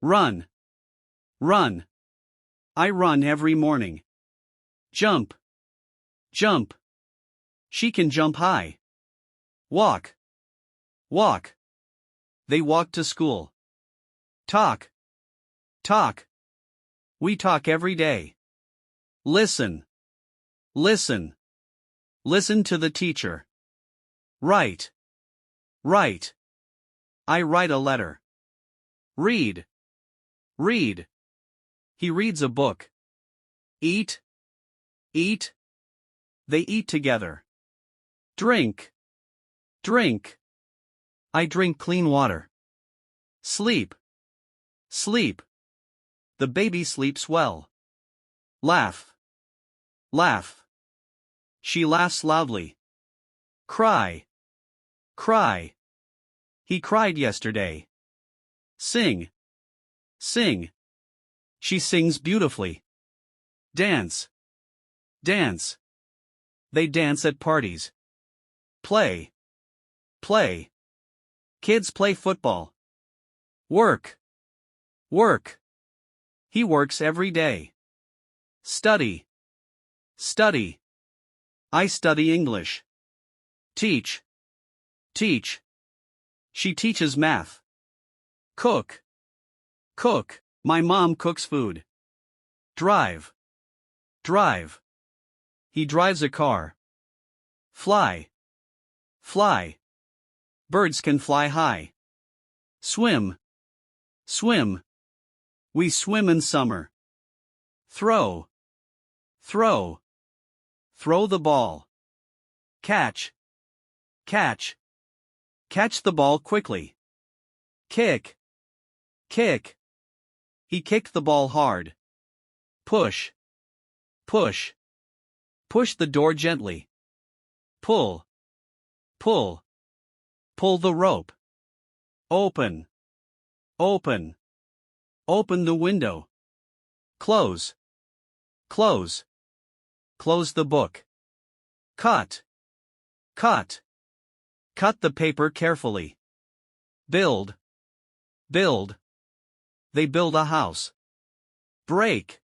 Run. Run. I run every morning. Jump. Jump. She can jump high. Walk. Walk. They walk to school. Talk. Talk. We talk every day. Listen. Listen. Listen to the teacher. Write. Write. I write a letter. Read. Read. He reads a book. Eat. Eat. They eat together. Drink. Drink. I drink clean water. Sleep. Sleep. The baby sleeps well. Laugh. Laugh. She laughs loudly. Cry. Cry. He cried yesterday. Sing. Sing. She sings beautifully. Dance. Dance. They dance at parties. Play. Play. Kids play football. Work. Work. He works every day. Study. Study. I study English. Teach. Teach. She teaches math. Cook. Cook. My mom cooks food. Drive. Drive. He drives a car. Fly. Fly. Birds can fly high. Swim. Swim. We swim in summer. Throw. Throw. Throw the ball. Catch. Catch. Catch the ball quickly. Kick. Kick. He kicked the ball hard. Push. Push. Push the door gently. Pull. Pull. Pull the rope. Open. Open. Open the window. Close. Close. Close the book. Cut. Cut. Cut the paper carefully. Build. Build. They build a house. Break.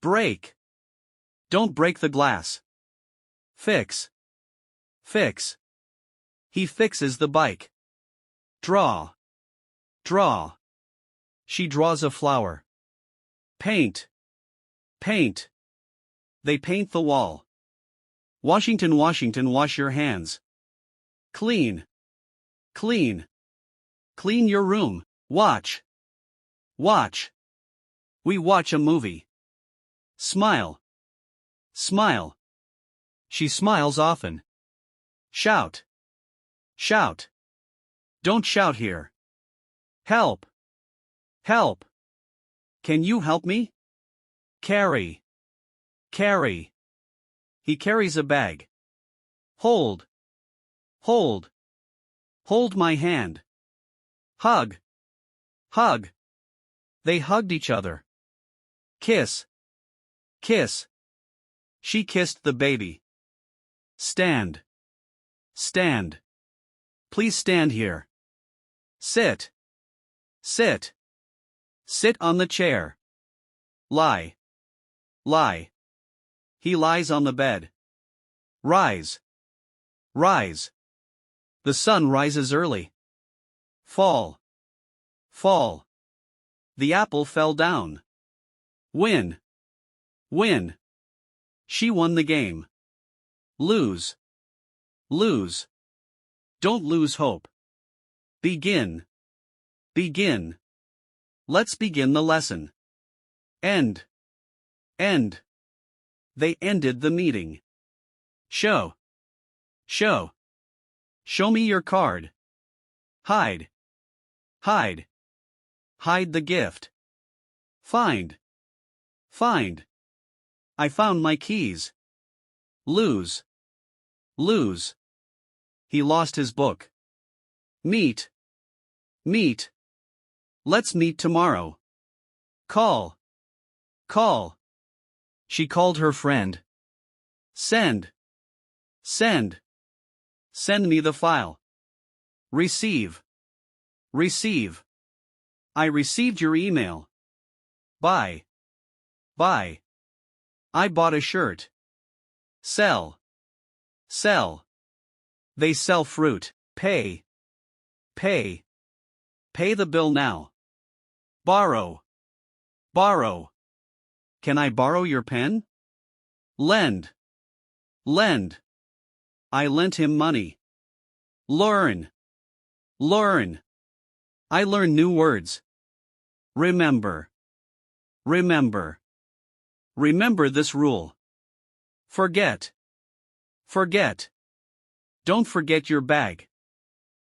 Break. Don't break the glass. Fix. Fix. He fixes the bike. Draw. Draw. She draws a flower. Paint. Paint. They paint the wall. Washington, Washington, wash your hands. Clean. Clean. Clean your room. Watch. Watch. We watch a movie. Smile. Smile. She smiles often. Shout. Shout. Don't shout here. Help. Help. Can you help me? Carry. Carry. He carries a bag. Hold. Hold. Hold my hand. Hug. Hug. They hugged each other. Kiss. Kiss. She kissed the baby. Stand. Stand. Please stand here. Sit. Sit. Sit on the chair. Lie. Lie. He lies on the bed. Rise. Rise. The sun rises early. Fall. Fall. The apple fell down. Win. Win. She won the game. Lose. Lose. Don't lose hope. Begin. Begin. Let's begin the lesson. End. End. They ended the meeting. Show. Show. Show me your card. Hide. Hide. Hide the gift. Find. Find. I found my keys. Lose. Lose. He lost his book. Meet. Meet. Let's meet tomorrow. Call. Call. She called her friend. Send. Send. Send me the file. Receive. Receive. I received your email. Buy. Buy. I bought a shirt. Sell. Sell. They sell fruit. Pay. Pay. Pay the bill now. Borrow. Borrow. Can I borrow your pen? Lend. Lend. I lent him money. Learn. Learn. I learn new words. Remember. Remember. Remember this rule. Forget. Forget. Don't forget your bag.